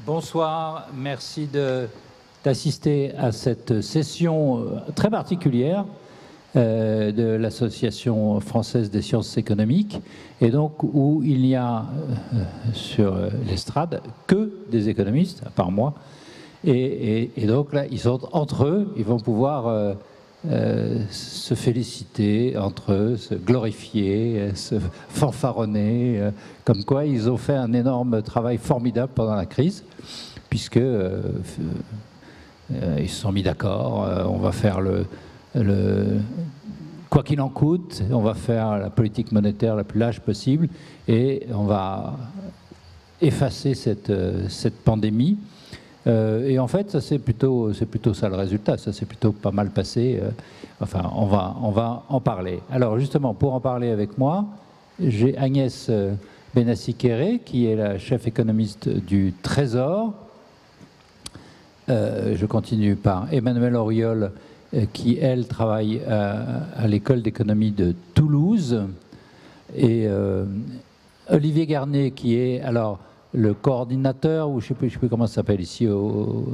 Bonsoir, merci d'assister à cette session très particulière de l'Association française des sciences économiques, et donc où il n'y a sur l'estrade que des économistes, à part moi, et donc là, ils sont entre eux, ils vont pouvoir se féliciter entre eux, se glorifier, se fanfaronner, comme quoi ils ont fait un énorme travail formidable pendant la crise, puisque ils se sont mis d'accord, on va faire quoi qu'il en coûte, on va faire la politique monétaire la plus lâche possible et on va effacer cette pandémie. Et en fait, c'est plutôt ça le résultat, ça s'est plutôt pas mal passé. Enfin, on va en parler. Alors justement, pour en parler avec moi, j'ai Agnès Benassi-Kéré, qui est la chef économiste du Trésor. Je continue par Emmanuelle Auriol, qui, elle, travaille à l'école d'économie de Toulouse. Et Olivier Garnet, qui est alors le coordinateur, ou je ne sais plus comment ça s'appelle ici, au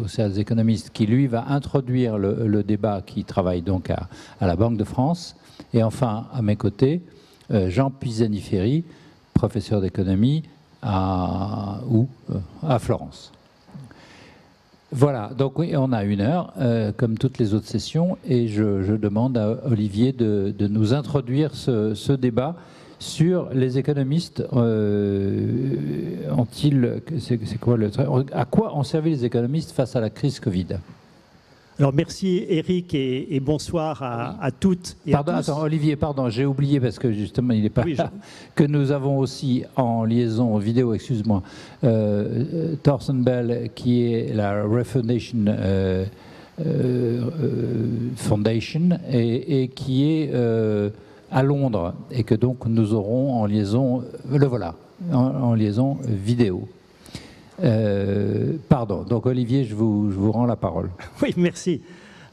CA des économistes, qui, lui, va introduire le débat, qui travaille donc à la Banque de France. Et enfin, à mes côtés, Jean Pisani-Ferry, professeur d'économie à Florence. Voilà, donc oui, on a 1 heure, comme toutes les autres sessions, et je demande à Olivier de nous introduire ce débat sur les économistes. C'est quoi à quoi ont servi les économistes face à la crise Covid? Alors merci Eric et bonsoir à toutes et à tous. Attends, Olivier, pardon, j'ai oublié parce que justement il n'est pas là, que nous avons aussi en liaison vidéo, excuse-moi, Thorsten Bell, qui est la Refundation Foundation et qui est à Londres, et que donc nous aurons en liaison, en liaison vidéo. Pardon, donc Olivier, je vous rends la parole. Oui, merci.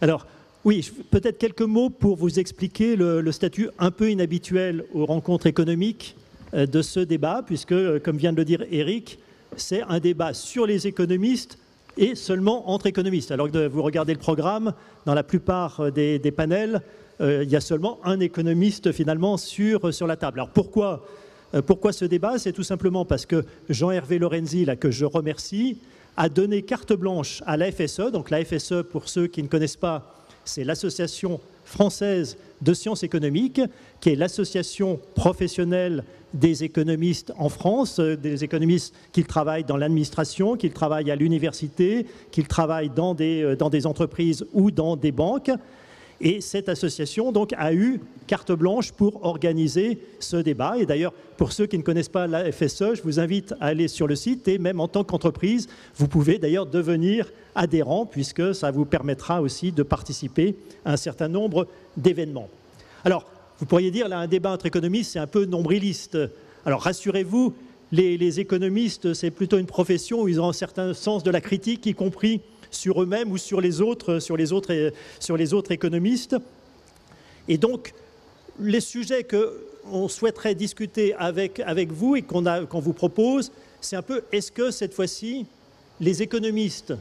Alors, oui, peut-être quelques mots pour vous expliquer le statut un peu inhabituel aux rencontres économiques de ce débat, puisque, comme vient de le dire Eric, c'est un débat sur les économistes et seulement entre économistes. Alors que vous regardez le programme, dans la plupart des panels, il y a seulement un économiste finalement sur la table. Alors pourquoi ce débat? C'est tout simplement parce que Jean-Hervé Lorenzi, là, que je remercie, a donné carte blanche à la FSE. Donc la FSE, pour ceux qui ne connaissent pas, c'est l'Association française de sciences économiques, qui est l'association professionnelle des économistes en France, des économistes qui travaillent dans l'administration, qui travaillent à l'université, qui travaillent dans des entreprises ou dans des banques. Et cette association donc, a eu carte blanche pour organiser ce débat. Et d'ailleurs, pour ceux qui ne connaissent pas la FSE, je vous invite à aller sur le site. Et même en tant qu'entreprise, vous pouvez d'ailleurs devenir adhérent, puisque ça vous permettra aussi de participer à un certain nombre d'événements. Alors, vous pourriez dire, là, un débat entre économistes, c'est un peu nombriliste. Alors, rassurez-vous, les économistes, c'est plutôt une profession où ils ont un certain sens de la critique, y compris sur eux-mêmes ou sur les autres économistes. Et donc, les sujets qu'on souhaiterait discuter avec vous et qu'on vous propose, c'est un peu, est-ce que cette fois-ci, les économistes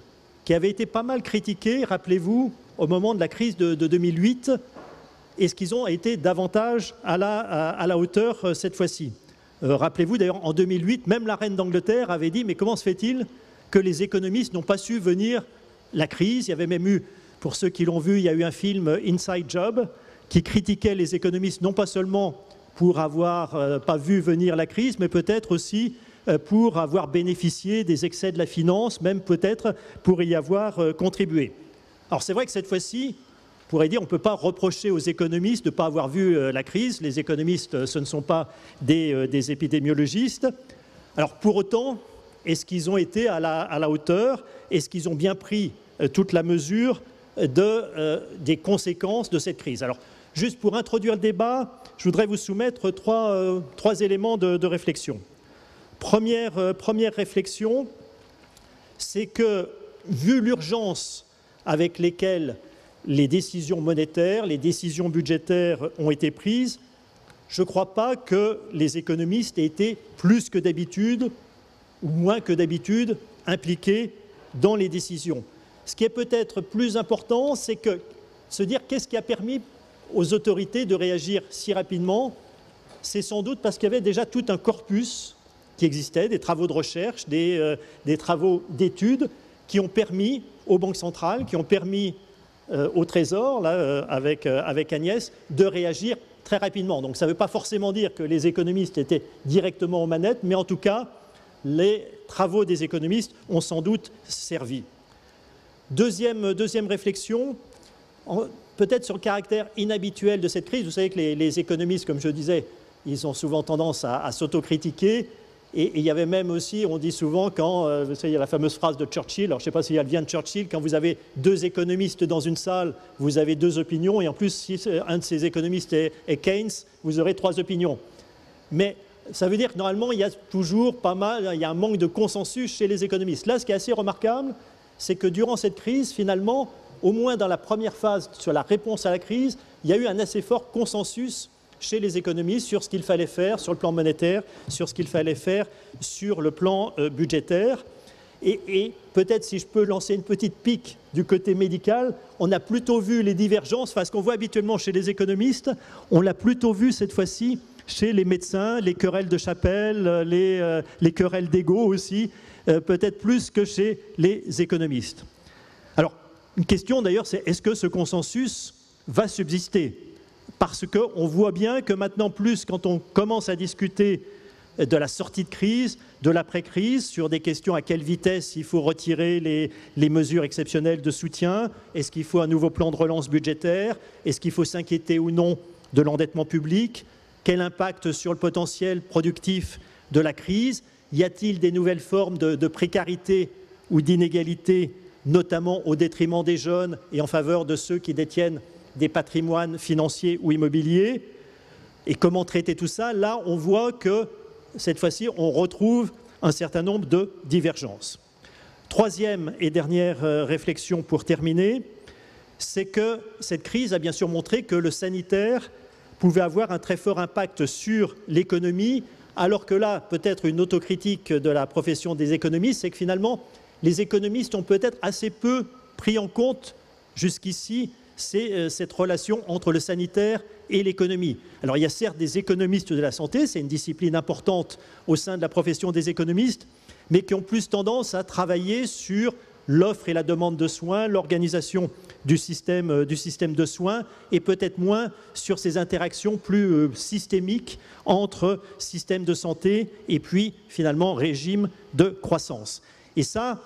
qui avaient été pas mal critiqués, rappelez-vous, au moment de la crise de 2008, est-ce qu'ils ont été davantage à la hauteur cette fois-ci? Rappelez-vous, d'ailleurs, en 2008, même la reine d'Angleterre avait dit, mais comment se fait-il que les économistes n'ont pas su venir la crise? Il y avait même eu, pour ceux qui l'ont vu, il y a eu un film Inside Job qui critiquait les économistes non pas seulement pour avoir pas vu venir la crise, mais peut-être aussi pour avoir bénéficié des excès de la finance, même peut-être pour y avoir contribué. Alors c'est vrai que cette fois-ci, on pourrait dire, on ne peut pas reprocher aux économistes de ne pas avoir vu la crise. Les économistes, ce ne sont pas des épidémiologistes. Alors pour autant, est-ce qu'ils ont été à la hauteur? Est-ce qu'ils ont bien pris toute la mesure des conséquences de cette crise? Alors, juste pour introduire le débat, je voudrais vous soumettre trois éléments de réflexion. Première réflexion, c'est que, vu l'urgence avec lesquelles les décisions monétaires, les décisions budgétaires ont été prises, je ne crois pas que les économistes aient été plus que d'habitude ou moins que d'habitude impliqués dans les décisions. Ce qui est peut-être plus important, c'est que se dire qu'est-ce qui a permis aux autorités de réagir si rapidement, c'est sans doute parce qu'il y avait déjà tout un corpus qui existait, des travaux de recherche, des travaux d'études qui ont permis aux banques centrales, qui ont permis au Trésor, là, avec Agnès, de réagir très rapidement. Donc ça ne veut pas forcément dire que les économistes étaient directement aux manettes, mais en tout cas, les travaux des économistes ont sans doute servi. Deuxième réflexion, peut-être sur le caractère inhabituel de cette crise. Vous savez que les économistes, comme je disais, ils ont souvent tendance à s'autocritiquer. Et il y avait même aussi, on dit souvent, quand, vous savez, il y a la fameuse phrase de Churchill, alors je ne sais pas si elle vient de Churchill, quand vous avez deux économistes dans une salle, vous avez deux opinions, et en plus, si un de ces économistes est Keynes, vous aurez trois opinions. Mais ça veut dire que normalement, il y a toujours pas mal, il y a un manque de consensus chez les économistes. Là, ce qui est assez remarquable, c'est que durant cette crise, finalement, au moins dans la première phase sur la réponse à la crise, il y a eu un assez fort consensus chez les économistes sur ce qu'il fallait faire sur le plan monétaire, sur ce qu'il fallait faire sur le plan budgétaire. Et peut-être, si je peux lancer une petite pique du côté médical, on a plutôt vu les divergences, enfin ce qu'on voit habituellement chez les économistes, on l'a plutôt vu cette fois-ci chez les médecins, les querelles de chapelle, les querelles d'ego aussi, peut-être plus que chez les économistes. Alors, une question d'ailleurs, c'est est-ce que ce consensus va subsister ? Parce qu'on voit bien que maintenant, plus quand on commence à discuter de la sortie de crise, de l'après-crise, sur des questions à quelle vitesse il faut retirer les mesures exceptionnelles de soutien, est-ce qu'il faut un nouveau plan de relance budgétaire, est-ce qu'il faut s'inquiéter ou non de l'endettement public, quel impact sur le potentiel productif de la crise, y a-t-il des nouvelles formes de précarité ou d'inégalité, notamment au détriment des jeunes et en faveur de ceux qui détiennent des patrimoines financiers ou immobiliers, et comment traiter tout ça? Là, on voit que cette fois-ci, on retrouve un certain nombre de divergences. Troisième et dernière réflexion pour terminer, c'est que cette crise a bien sûr montré que le sanitaire pouvait avoir un très fort impact sur l'économie, alors que là, peut-être une autocritique de la profession des économistes, c'est que finalement, les économistes ont peut-être assez peu pris en compte jusqu'ici cette relation entre le sanitaire et l'économie. Alors il y a certes des économistes de la santé, c'est une discipline importante au sein de la profession des économistes, mais qui ont plus tendance à travailler sur l'offre et la demande de soins, l'organisation du système de soins, et peut-être moins sur ces interactions plus systémiques entre système de santé et puis finalement régime de croissance. Et ça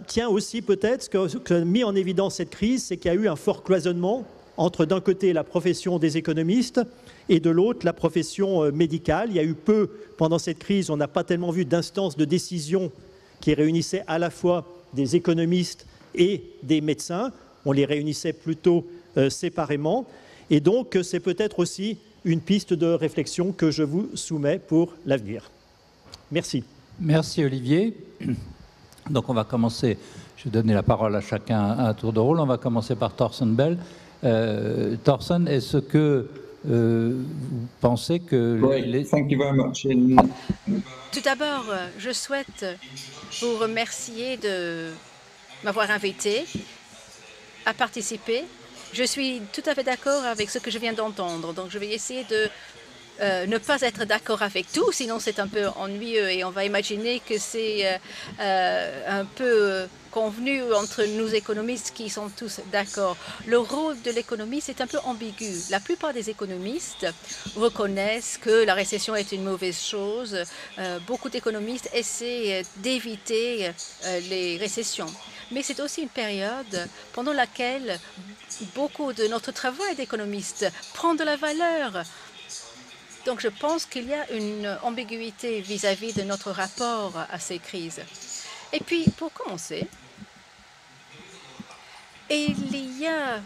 tient aussi peut-être, ce que mis en évidence cette crise, c'est qu'il y a eu un fort cloisonnement entre d'un côté la profession des économistes et de l'autre la profession médicale. Il y a eu peu, pendant cette crise, on n'a pas tellement vu d'instances de décision qui réunissaient à la fois des économistes et des médecins. On les réunissait plutôt séparément. Et donc, c'est peut-être aussi une piste de réflexion que je vous soumets pour l'avenir. Merci. Merci Olivier. Donc on va commencer, je vais donner la parole à chacun à un tour de rôle. On va commencer par Thorsten Bell. Thorsten, est-ce que vous pensez que... Thank you very much. Tout d'abord, je souhaite vous remercier de m'avoir invité à participer. Je suis tout à fait d'accord avec ce que je viens d'entendre, donc je vais essayer de ne pas être d'accord avec tout, sinon c'est un peu ennuyeux et on va imaginer que c'est un peu convenu entre nous économistes qui sont tous d'accord. Le rôle de l'économiste est un peu ambigu. La plupart des économistes reconnaissent que la récession est une mauvaise chose. Beaucoup d'économistes essaient d'éviter les récessions. Mais c'est aussi une période pendant laquelle beaucoup de notre travail d'économiste prend de la valeur. Donc, je pense qu'il y a une ambiguïté vis-à-vis de notre rapport à ces crises. Et puis, pour commencer, il y a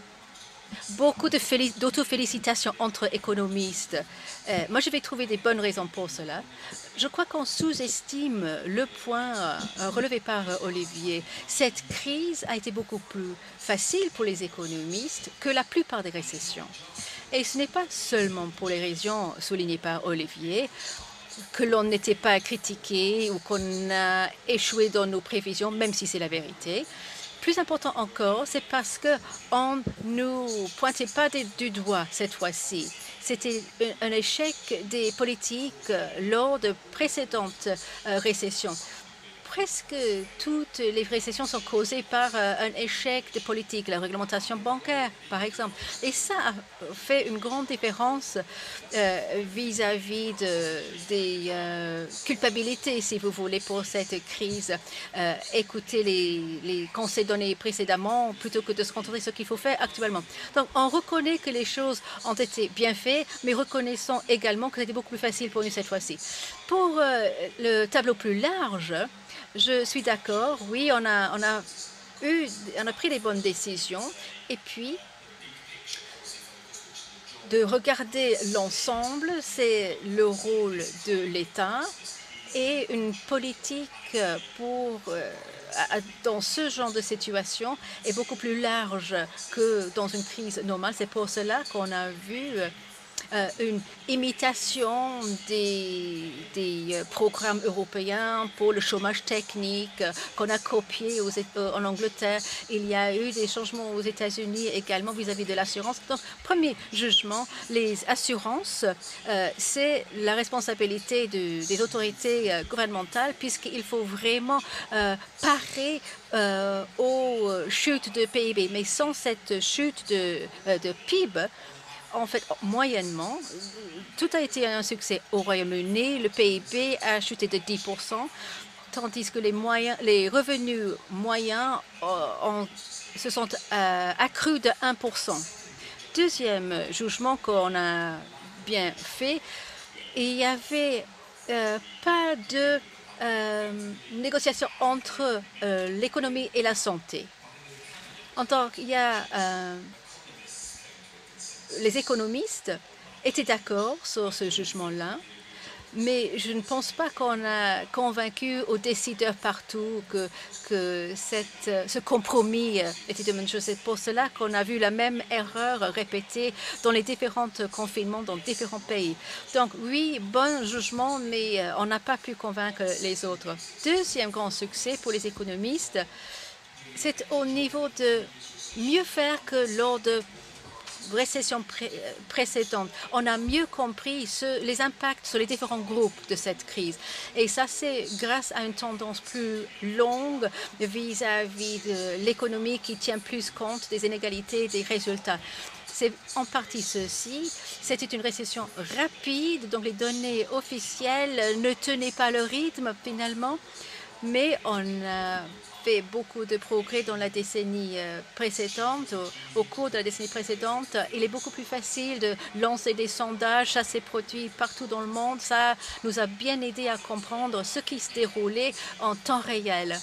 beaucoup d'autofélicitations entre économistes. Moi, je vais trouver des bonnes raisons pour cela. Je crois qu'on sous-estime le point relevé par Olivier. Cette crise a été beaucoup plus facile pour les économistes que la plupart des récessions. Et ce n'est pas seulement pour les raisons soulignées par Olivier que l'on n'était pas critiqué ou qu'on a échoué dans nos prévisions, même si c'est la vérité. Plus important encore, c'est parce qu'on ne nous pointait pas du doigt cette fois-ci. C'était un échec des politiques lors de précédentes récessions. Presque toutes les récessions sont causées par un échec de politique, la réglementation bancaire, par exemple. Et ça a fait une grande différence vis-à-vis des culpabilités, si vous voulez, pour cette crise. Écouter les conseils donnés précédemment plutôt que de se concentrer sur ce qu'il faut faire actuellement. Donc, on reconnaît que les choses ont été bien faites, mais reconnaissons également que c'était beaucoup plus facile pour nous cette fois-ci. Pour le tableau plus large, je suis d'accord, oui, on a pris les bonnes décisions et puis de regarder l'ensemble, c'est le rôle de l'État et une politique dans ce genre de situation est beaucoup plus large que dans une crise normale. C'est pour cela qu'on a vu une imitation des programmes européens pour le chômage technique qu'on a copié en Angleterre. Il y a eu des changements aux États-Unis également vis-à-vis de l'assurance. Donc, premier jugement, les assurances, c'est la responsabilité des autorités gouvernementales puisqu'il faut vraiment parer aux chutes de PIB. Mais sans cette chute de PIB, en fait, moyennement, tout a été un succès au Royaume-Uni. Le PIB a chuté de 10%, tandis que les revenus moyens se sont accrus de 1%. Deuxième jugement qu'on a bien fait, il n'y avait pas de négociation entre l'économie et la santé. En tant qu'il y a les économistes étaient d'accord sur ce jugement-là, mais je ne pense pas qu'on a convaincu aux décideurs partout que ce compromis était une bonne chose. C'est pour cela qu'on a vu la même erreur répétée dans les différents confinements dans différents pays. Donc oui, bon jugement, mais on n'a pas pu convaincre les autres. Deuxième grand succès pour les économistes, c'est au niveau de mieux faire que lors de récession précédente. On a mieux compris les impacts sur les différents groupes de cette crise. Et ça, c'est grâce à une tendance plus longue vis-à-vis de l'économie qui tient plus compte des inégalités des résultats. C'est en partie ceci. C'était une récession rapide, donc les données officielles ne tenaient pas le rythme finalement, mais on a fait beaucoup de progrès dans la décennie précédente. Au cours de la décennie précédente, il est beaucoup plus facile de lancer des sondages, chasser produits partout dans le monde. Ça nous a bien aidé à comprendre ce qui se déroulait en temps réel.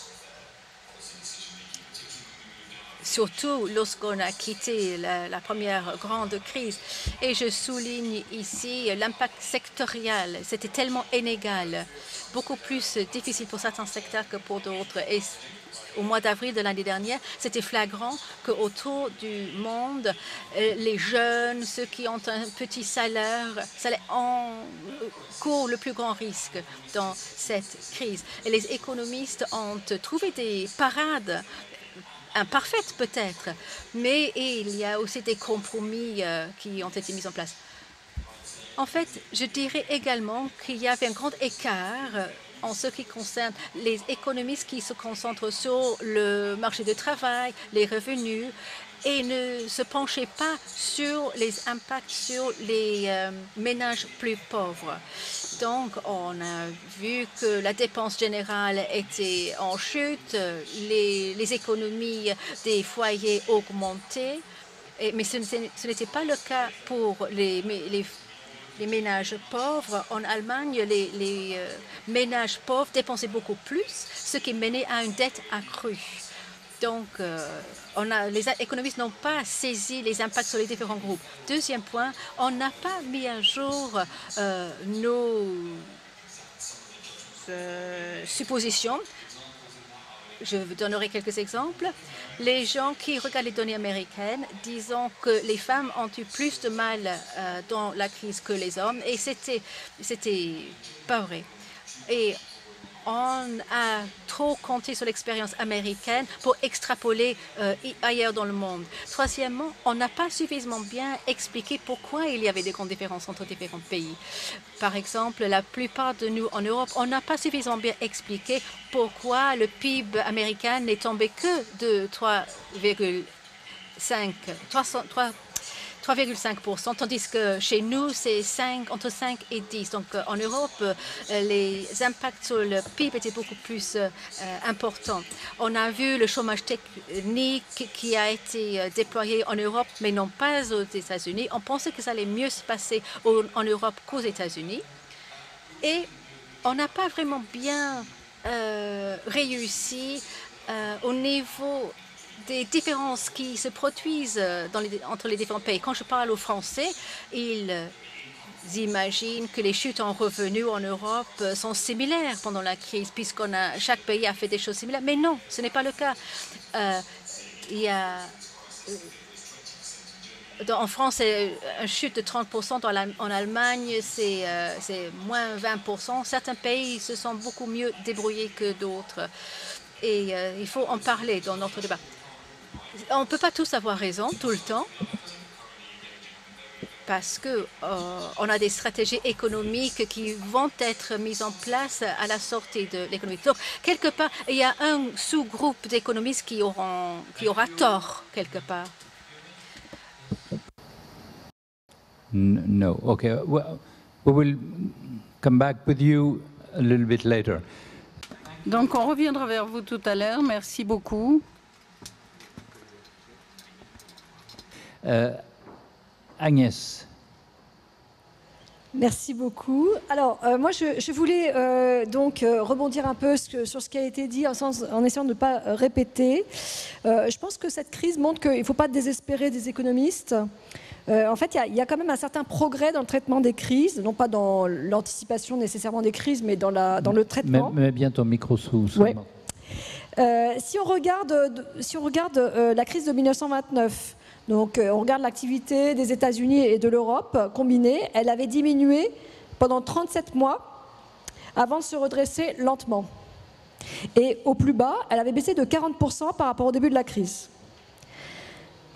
Surtout lorsqu'on a quitté la première grande crise. Et je souligne ici l'impact sectoriel. C'était tellement inégal, beaucoup plus difficile pour certains secteurs que pour d'autres. Et au mois d'avril de l'année dernière, c'était flagrant qu'autour du monde, les jeunes, ceux qui ont un petit salaire courent le plus grand risque dans cette crise. Et les économistes ont trouvé des parades imparfaites peut-être, mais il y a aussi des compromis qui ont été mis en place. En fait, je dirais également qu'il y avait un grand écart en ce qui concerne les économistes qui se concentrent sur le marché du travail, les revenus, et ne se penchaient pas sur les impacts sur les ménages plus pauvres. Donc, on a vu que la dépense générale était en chute, les économies des foyers augmentaient, mais ce n'était pas le cas pour les ménages pauvres. En Allemagne, les ménages pauvres dépensaient beaucoup plus, ce qui menait à une dette accrue. Donc, les économistes n'ont pas saisi les impacts sur les différents groupes. Deuxième point, on n'a pas mis à jour nos suppositions. Je vous donnerai quelques exemples. Les gens qui regardent les données américaines disent que les femmes ont eu plus de mal dans la crise que les hommes, et c'était pas vrai. Et on a trop compté sur l'expérience américaine pour extrapoler ailleurs dans le monde. Troisièmement, on n'a pas suffisamment bien expliqué pourquoi il y avait des grandes différences entre différents pays. Par exemple, la plupart de nous en Europe, on n'a pas suffisamment bien expliqué pourquoi le PIB américain n'est tombé que de 3,5%, tandis que chez nous, c'est entre 5 et 10. Donc, en Europe, les impacts sur le PIB étaient beaucoup plus importants. On a vu le chômage technique qui a été déployé en Europe, mais non pas aux États-Unis. On pensait que ça allait mieux se passer en Europe qu'aux États-Unis. Et on n'a pas vraiment bien réussi au niveau des différences qui se produisent entre les différents pays. Quand je parle aux Français, ils imaginent que les chutes en revenus en Europe sont similaires pendant la crise, chaque pays a fait des choses similaires. Mais non, ce n'est pas le cas. Il y a en France, c'est une chute de 30%. En Allemagne, c'est moins 20%. Certains pays se sont beaucoup mieux débrouillés que d'autres. Et il faut en parler dans notre débat. On ne peut pas tous avoir raison tout le temps, parce qu'on a des stratégies économiques qui vont être mises en place à la sortie de l'économie. Donc, quelque part, il y a un sous-groupe d'économistes qui aura tort, quelque part. No. Okay. Well, we will come back with you a little bit later. Donc, on reviendra vers vous tout à l'heure. Merci beaucoup. Agnès. Merci beaucoup. Alors, moi, je voulais donc rebondir un peu sur ce qui a été dit en essayant de ne pas répéter. Je pense que cette crise montre qu'il ne faut pas désespérer des économistes. En fait, il y a quand même un certain progrès dans le traitement des crises, non pas dans l'anticipation nécessairement des crises, mais dans le traitement. Mets bien ton micro sous. Ouais. Si on regarde la crise de 1929, donc on regarde l'activité des États-Unis et de l'Europe combinée, elle avait diminué pendant 37 mois avant de se redresser lentement. Et au plus bas, elle avait baissé de 40% par rapport au début de la crise.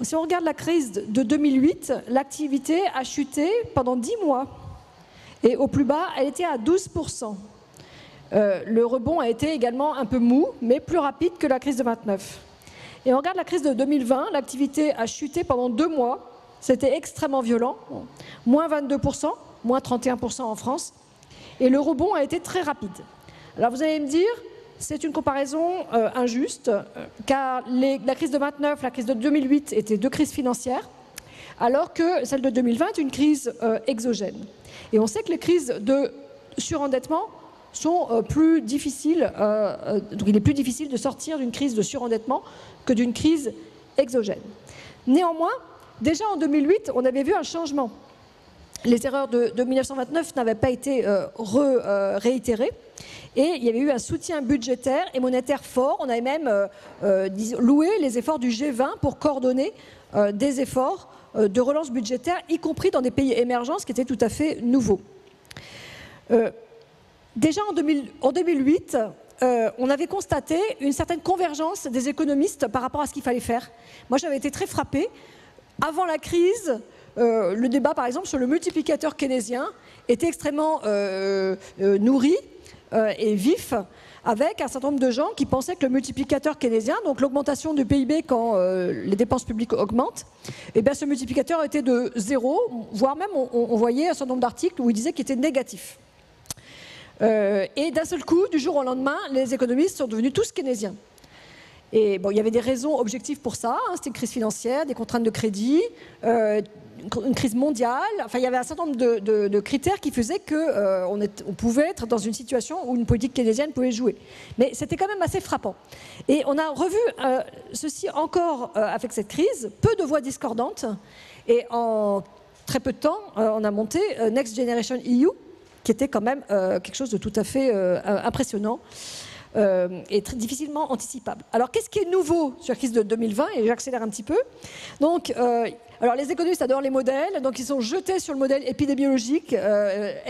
Si on regarde la crise de 2008, l'activité a chuté pendant 10 mois. Et au plus bas, elle était à 12%. Le rebond a été également un peu mou, mais plus rapide que la crise de 29. Et on regarde la crise de 2020, l'activité a chuté pendant 2 mois. C'était extrêmement violent, moins 22%, moins 31% en France. Et le rebond a été très rapide. Alors vous allez me dire, c'est une comparaison injuste, car la crise de 29, la crise de 2008 étaient 2 crises financières, alors que celle de 2020 est une crise exogène. Et on sait que les crises de surendettement sont plus difficiles, donc il est plus difficile de sortir d'une crise de surendettement que d'une crise exogène. Néanmoins, déjà en 2008, on avait vu un changement. Les erreurs de 1929 n'avaient pas été réitérées. Et il y avait eu un soutien budgétaire et monétaire fort. On avait même loué les efforts du G20 pour coordonner des efforts de relance budgétaire, y compris dans des pays émergents, ce qui était tout à fait nouveau. Déjà en 2008, on avait constaté une certaine convergence des économistes par rapport à ce qu'il fallait faire. Moi, j'avais été très frappée. Avant la crise, le débat, par exemple, sur le multiplicateur keynésien était extrêmement nourri et vif, avec un certain nombre de gens qui pensaient que le multiplicateur keynésien, donc l'augmentation du PIB quand les dépenses publiques augmentent, eh bien, ce multiplicateur était de 0, voire même on voyait un certain nombre d'articles où il disait qu'il était négatif. Et d'un seul coup, du jour au lendemain, les économistes sont devenus tous keynésiens. Et bon, il y avait des raisons objectives pour ça, hein, c'était une crise financière, des contraintes de crédit, une crise mondiale. Enfin, il y avait un certain nombre de critères qui faisaient qu'on on pouvait être dans une situation où une politique keynésienne pouvait jouer. Mais c'était quand même assez frappant. Et on a revu ceci encore avec cette crise, peu de voix discordantes. Et en très peu de temps, on a monté Next Generation EU, qui était quand même quelque chose de tout à fait impressionnant. Et très difficilement anticipable. Alors, qu'est-ce qui est nouveau sur la crise de 2020 ? Et j'accélère un petit peu. Donc, alors les économistes adorent les modèles, donc ils sont jetés sur le modèle épidémiologique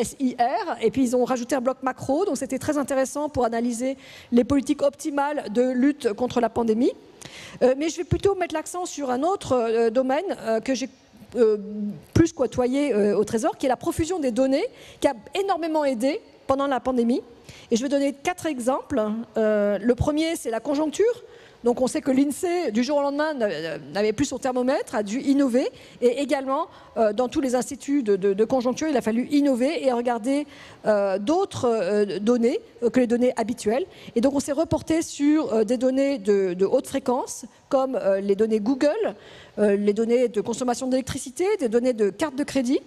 SIR, et puis ils ont rajouté un bloc macro, donc c'était très intéressant pour analyser les politiques optimales de lutte contre la pandémie. Mais je vais plutôt mettre l'accent sur un autre domaine que j'ai plus côtoyé au Trésor, qui est la profusion des données, qui a énormément aidé pendant la pandémie. Et je vais donner 4 exemples. Le premier, c'est la conjoncture. Donc on sait que l'INSEE, du jour au lendemain, n'avait plus son thermomètre, a dû innover. Et également, dans tous les instituts de conjoncture, il a fallu innover et regarder d'autres données que les données habituelles. Et donc on s'est reporté sur des données de haute fréquence, comme les données Google, les données de consommation d'électricité, des données de carte de crédit,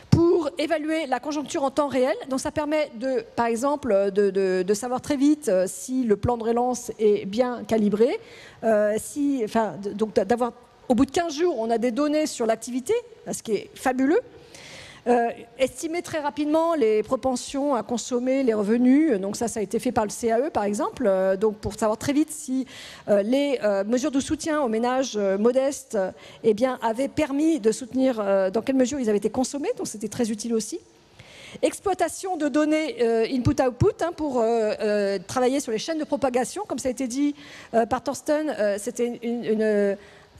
pour évaluer la conjoncture en temps réel. Donc ça permet, par exemple, de savoir très vite si le plan de relance est bien calibré, donc d'avoir, au bout de 15 jours, on a des données sur l'activité, ce qui est fabuleux. Estimer très rapidement les propensions à consommer, les revenus, donc ça a été fait par le CAE par exemple, donc pour savoir très vite si les mesures de soutien aux ménages modestes avaient permis de soutenir dans quelle mesure ils avaient été consommés, donc c'était très utile aussi. Exploitation de données input-output pour travailler sur les chaînes de propagation, comme ça a été dit par Thorsten, c'était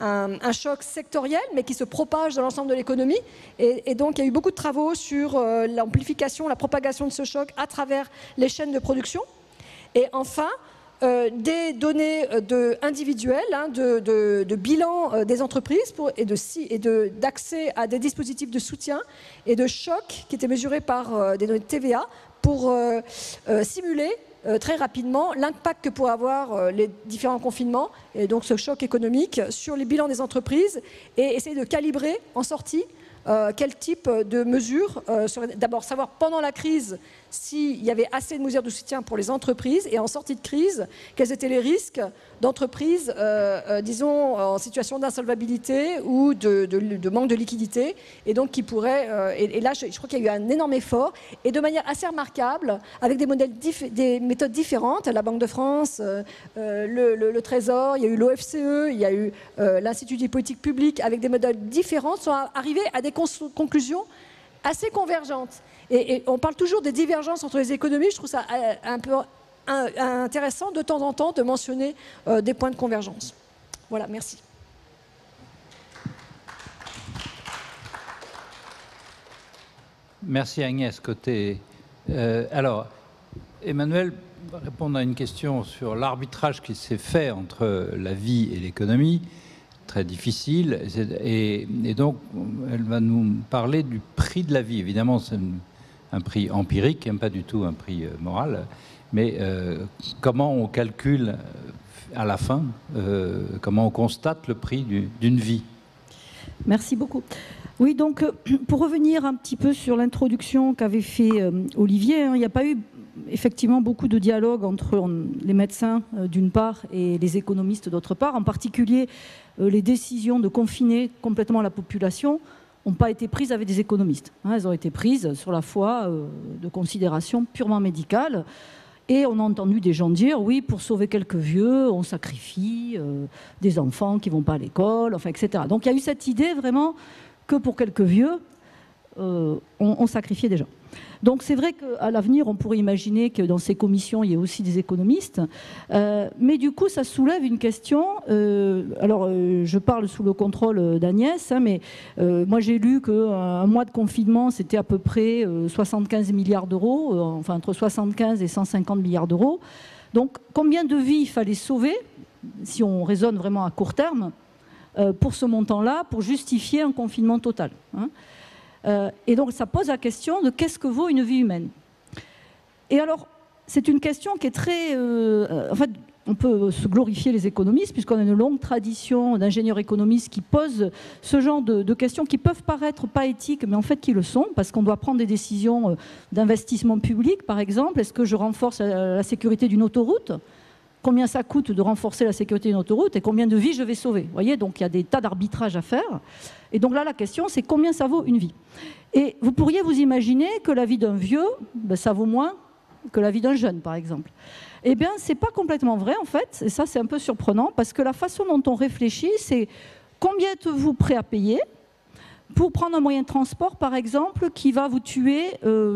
un choc sectoriel, mais qui se propage dans l'ensemble de l'économie. Et donc, il y a eu beaucoup de travaux sur l'amplification, la propagation de ce choc à travers les chaînes de production. Et enfin, des données individuelles, de bilan des entreprises et d'accès à des dispositifs de soutien et de choc qui étaient mesurés par des données de TVA pour simuler très rapidement l'impact que pourraient avoir les différents confinements et donc ce choc économique sur les bilans des entreprises et essayer de calibrer en sortie quel type de mesures. D'abord savoir pendant la crise s'il y avait assez de mesures de soutien pour les entreprises et en sortie de crise, quels étaient les risques d'entreprises, disons, en situation d'insolvabilité ou de manque de liquidité, et donc qui pourraient... et là, je crois qu'il y a eu un énorme effort, et de manière assez remarquable, avec des méthodes différentes, la Banque de France, le Trésor, il y a eu l'OFCE, il y a eu l'Institut des politiques publiques, avec des méthodes différentes, sont arrivés à des conclusions assez convergentes. Et on parle toujours des divergences entre les économies. Je trouve ça un peu intéressant de temps en temps de mentionner des points de convergence. Voilà, merci. Merci Agnès. Alors, Emmanuel, répondre à une question sur l'arbitrage qui s'est fait entre la vie et l'économie. Très difficile, et donc elle va nous parler du prix de la vie. Évidemment, c'est un prix empirique, pas du tout un prix moral, mais comment on calcule à la fin, comment on constate le prix d'une vie. Merci beaucoup. Oui, donc pour revenir un petit peu sur l'introduction qu'avait fait Olivier, il n'y a pas eu effectivement beaucoup de dialogue entre les médecins d'une part et les économistes d'autre part. En particulier, les décisions de confiner complètement la population n'ont pas été prises avec des économistes. Elles ont été prises sur la foi de considérations purement médicales. Et on a entendu des gens dire, oui, pour sauver quelques vieux, on sacrifie des enfants qui ne vont pas à l'école, enfin, etc. Donc il y a eu cette idée vraiment que pour quelques vieux, on sacrifiait des gens. Donc c'est vrai qu'à l'avenir, on pourrait imaginer que dans ces commissions, il y ait aussi des économistes. Mais du coup, ça soulève une question. Alors, je parle sous le contrôle d'Agnès, mais moi j'ai lu qu'un mois de confinement, c'était à peu près 75 milliards d'euros, enfin entre 75 et 150 milliards d'euros. Donc combien de vies il fallait sauver, si on raisonne vraiment à court terme, pour ce montant-là, pour justifier un confinement total, et donc ça pose la question de qu'est-ce que vaut une vie humaine. Et alors, c'est une question qui est très... en fait, on peut se glorifier les économistes, puisqu'on a une longue tradition d'ingénieurs économistes qui posent ce genre de questions qui peuvent paraître pas éthiques, mais en fait qui le sont, parce qu'on doit prendre des décisions d'investissement public, par exemple. Est-ce que je renforce la sécurité d'une autoroute ? Combien ça coûte de renforcer la sécurité d'une autoroute et combien de vies je vais sauver. Vous voyez, donc il y a des tas d'arbitrages à faire. Et donc là, la question, c'est combien ça vaut une vie. Et vous pourriez vous imaginer que la vie d'un vieux, ben, ça vaut moins que la vie d'un jeune, par exemple. Eh bien, ce n'est pas complètement vrai, en fait. Et ça, c'est un peu surprenant, parce que la façon dont on réfléchit, c'est combien êtes-vous prêt à payer pour prendre un moyen de transport, par exemple, qui va vous tuer,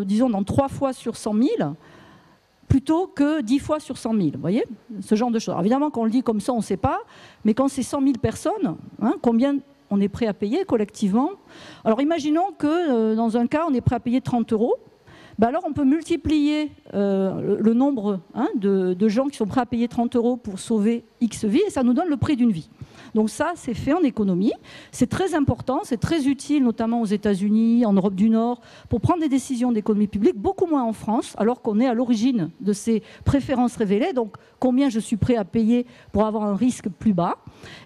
disons, dans 3 fois sur 100 000, plutôt que 10 fois sur 100 000, vous voyez, ce genre de choses. Alors évidemment, quand on le dit comme ça, on ne sait pas, mais quand c'est 100 000 personnes, hein, combien on est prêt à payer collectivement? Alors imaginons que dans un cas, on est prêt à payer 30 €, ben alors on peut multiplier le nombre de gens qui sont prêts à payer 30 € pour sauver X vies, et ça nous donne le prix d'une vie. Donc ça, c'est fait en économie. C'est très important, c'est très utile, notamment aux États-Unis, en Europe du Nord, pour prendre des décisions d'économie publique, beaucoup moins en France, alors qu'on est à l'origine de ces préférences révélées. Donc, combien je suis prêt à payer pour avoir un risque plus bas.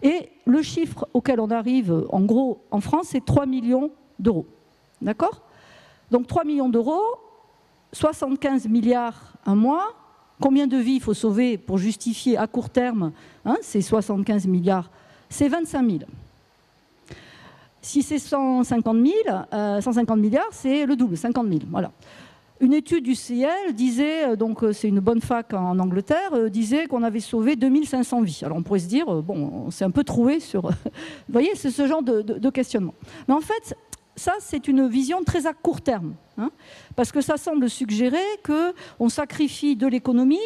Et le chiffre auquel on arrive, en gros, en France, c'est 3 millions d'euros. D'accord ? Donc, 3 millions d'euros, 75 milliards un mois. Combien de vies il faut sauver pour justifier à court terme ces 75 milliards ? C'est 25 000. Si c'est 150 milliards, c'est le double, 50 000. Voilà. Une étude du CIEL disait, donc c'est une bonne fac en Angleterre, disait qu'on avait sauvé 2500 vies. Alors on pourrait se dire, bon, on s'est un peu troué sur... Vous voyez, c'est ce genre de questionnement. Mais en fait, ça, c'est une vision très à court terme. Parce que ça semble suggérer qu'on sacrifie de l'économie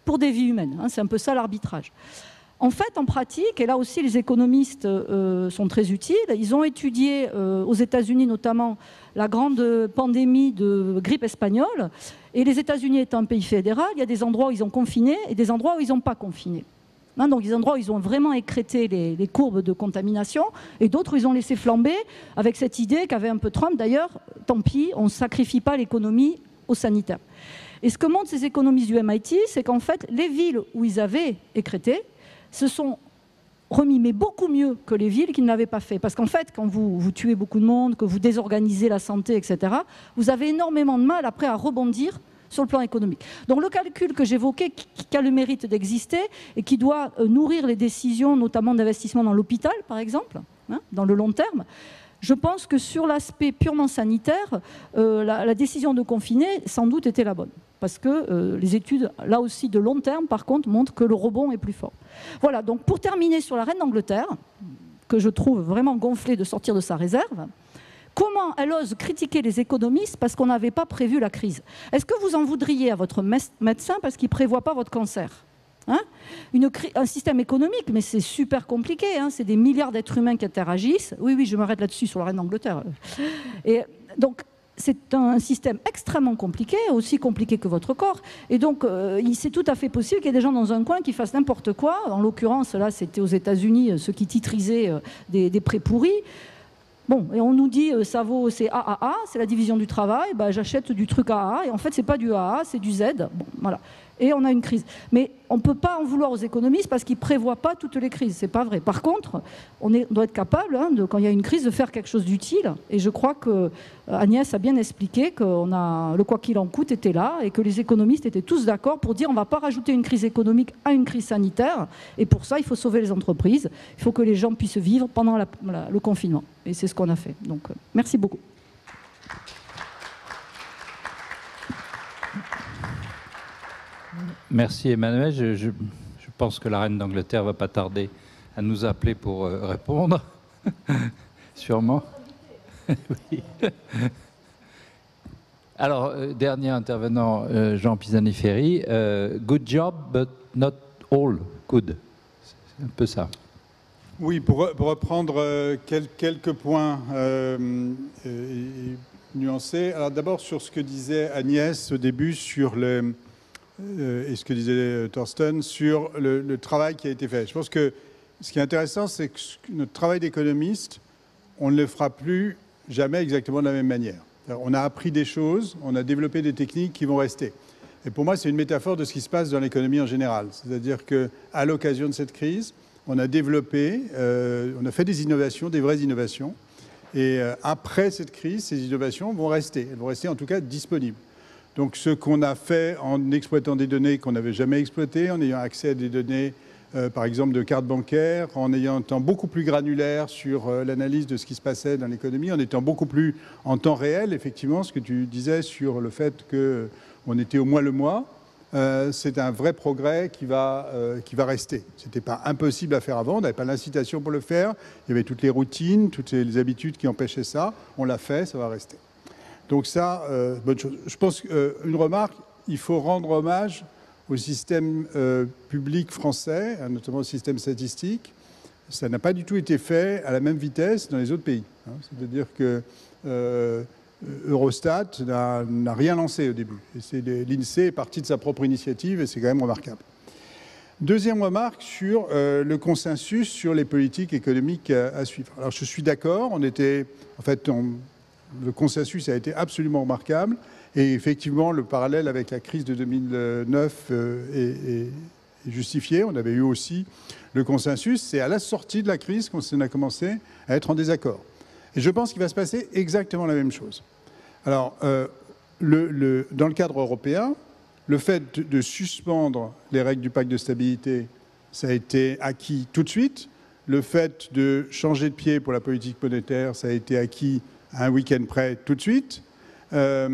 pour des vies humaines. C'est un peu ça l'arbitrage. En fait, en pratique, et là aussi les économistes sont très utiles, ils ont étudié aux États-Unis notamment la grande pandémie de grippe espagnole, et les États-Unis étant un pays fédéral, il y a des endroits où ils ont confiné et des endroits où ils n'ont pas confiné. Donc des endroits où ils ont vraiment écrété les courbes de contamination, et d'autres où ils ont laissé flamber, avec cette idée qu'avait un peu Trump d'ailleurs, tant pis, on ne sacrifie pas l'économie au sanitaire. Et ce que montrent ces économistes du MIT, c'est qu'en fait, les villes où ils avaient écrété, se sont remis, mais beaucoup mieux que les villes qui ne l'avaient pas fait. Parce qu'en fait, quand vous tuez beaucoup de monde, que vous désorganisez la santé, etc., vous avez énormément de mal après à rebondir sur le plan économique. Donc le calcul que j'évoquais, qui a le mérite d'exister et qui doit nourrir les décisions, notamment d'investissement dans l'hôpital, par exemple, dans le long terme, je pense que sur l'aspect purement sanitaire, la décision de confiner, sans doute, était la bonne. Parce que les études, là aussi de long terme, par contre, montrent que le rebond est plus fort. Voilà, donc pour terminer sur la reine d'Angleterre, que je trouve vraiment gonflée de sortir de sa réserve, comment elle ose critiquer les économistes parce qu'on n'avait pas prévu la crise? Est-ce que vous en voudriez à votre médecin parce qu'il ne prévoit pas votre cancer? Un système économique, mais c'est super compliqué, c'est des milliards d'êtres humains qui interagissent. Oui, je m'arrête là-dessus sur la reine d'Angleterre. Et donc, c'est un système extrêmement compliqué, aussi compliqué que votre corps. Et donc, c'est tout à fait possible qu'il y ait des gens dans un coin qui fassent n'importe quoi. En l'occurrence, là, c'était aux États-Unis, ceux qui titrisaient des prêts pourris. Bon, et on nous dit, c'est AAA, c'est la division du travail, j'achète du truc AAA, et en fait, c'est pas du AAA, c'est du Z. Bon, voilà. Et on a une crise. Mais on ne peut pas en vouloir aux économistes parce qu'ils ne prévoient pas toutes les crises. Ce n'est pas vrai. Par contre, on doit être capable, quand il y a une crise, de faire quelque chose d'utile. Et je crois que Agnès a bien expliqué que le quoi qu'il en coûte était là et que les économistes étaient tous d'accord pour dire on ne va pas rajouter une crise économique à une crise sanitaire. Et pour ça, il faut sauver les entreprises. Il faut que les gens puissent vivre pendant le confinement. Et c'est ce qu'on a fait. Donc, merci beaucoup. Merci Emmanuel. Je pense que la reine d'Angleterre ne va pas tarder à nous appeler pour répondre. Sûrement. Oui. Alors, dernier intervenant, Jean Pisani-Ferry. Good job, but not all good. C'est un peu ça. Oui, pour reprendre quelques points nuancés. Alors d'abord sur ce que disait Agnès au début sur et ce que disait Thorsten sur le travail qui a été fait. Je pense que ce qui est intéressant, c'est que notre travail d'économiste, on ne le fera plus jamais exactement de la même manière. Alors, on a appris des choses, on a développé des techniques qui vont rester. Et pour moi, c'est une métaphore de ce qui se passe dans l'économie en général. C'est-à-dire qu'à l'occasion de cette crise, on a développé, on a fait des innovations, des vraies innovations. Et après cette crise, ces innovations vont rester. Elles vont rester en tout cas disponibles. Donc ce qu'on a fait en exploitant des données qu'on n'avait jamais exploitées, en ayant accès à des données, par exemple, de cartes bancaires, en étant beaucoup plus granulaire sur l'analyse de ce qui se passait dans l'économie, en étant beaucoup plus en temps réel, effectivement, ce que tu disais sur le fait qu'on était au mois le mois, c'est un vrai progrès qui va rester. Ce n'était pas impossible à faire avant, on n'avait pas l'incitation pour le faire, il y avait toutes les routines, toutes les habitudes qui empêchaient ça, on l'a fait, ça va rester. Donc ça, bonne chose. Je pense qu'une remarque, il faut rendre hommage au système public français, notamment au système statistique. Ça n'a pas du tout été fait à la même vitesse dans les autres pays. C'est-à-dire que Eurostat n'a rien lancé au début. L'INSEE est parti de sa propre initiative et c'est quand même remarquable. Deuxième remarque sur le consensus sur les politiques économiques à suivre. Alors je suis d'accord, le consensus a été absolument remarquable. Et effectivement, le parallèle avec la crise de 2009 est justifié. On avait eu aussi le consensus. C'est à la sortie de la crise qu'on a commencé à être en désaccord. Et je pense qu'il va se passer exactement la même chose. Alors, dans le cadre européen, le fait de suspendre les règles du pacte de stabilité, ça a été acquis tout de suite. Le fait de changer de pied pour la politique monétaire, ça a été acquis à un week-end près tout de suite. Y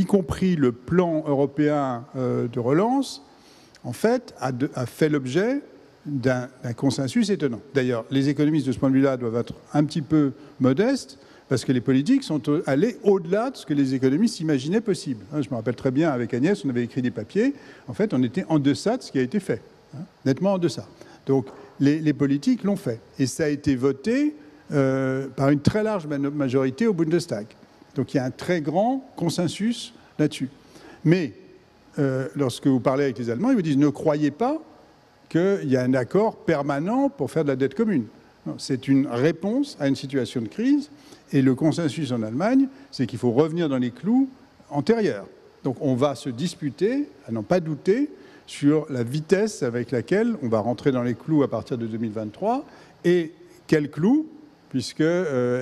compris le plan européen de relance, en fait, a fait l'objet d'un consensus étonnant. D'ailleurs, les économistes de ce point de vue-là doivent être un petit peu modestes, parce que les politiques sont allés au-delà de ce que les économistes imaginaient possible. Je me rappelle très bien, avec Agnès, on avait écrit des papiers. En fait, on était en deçà de ce qui a été fait, nettement en deçà. Donc, les politiques l'ont fait. Et ça a été voté par une très large majorité au Bundestag. Donc il y a un très grand consensus là-dessus. Mais lorsque vous parlez avec les Allemands, ils vous disent ne croyez pas qu'il y a un accord permanent pour faire de la dette commune. C'est une réponse à une situation de crise. Et le consensus en Allemagne, c'est qu'il faut revenir dans les clous antérieurs. Donc on va se disputer, à n'en pas douter, sur la vitesse avec laquelle on va rentrer dans les clous à partir de 2023 et quels clous, puisque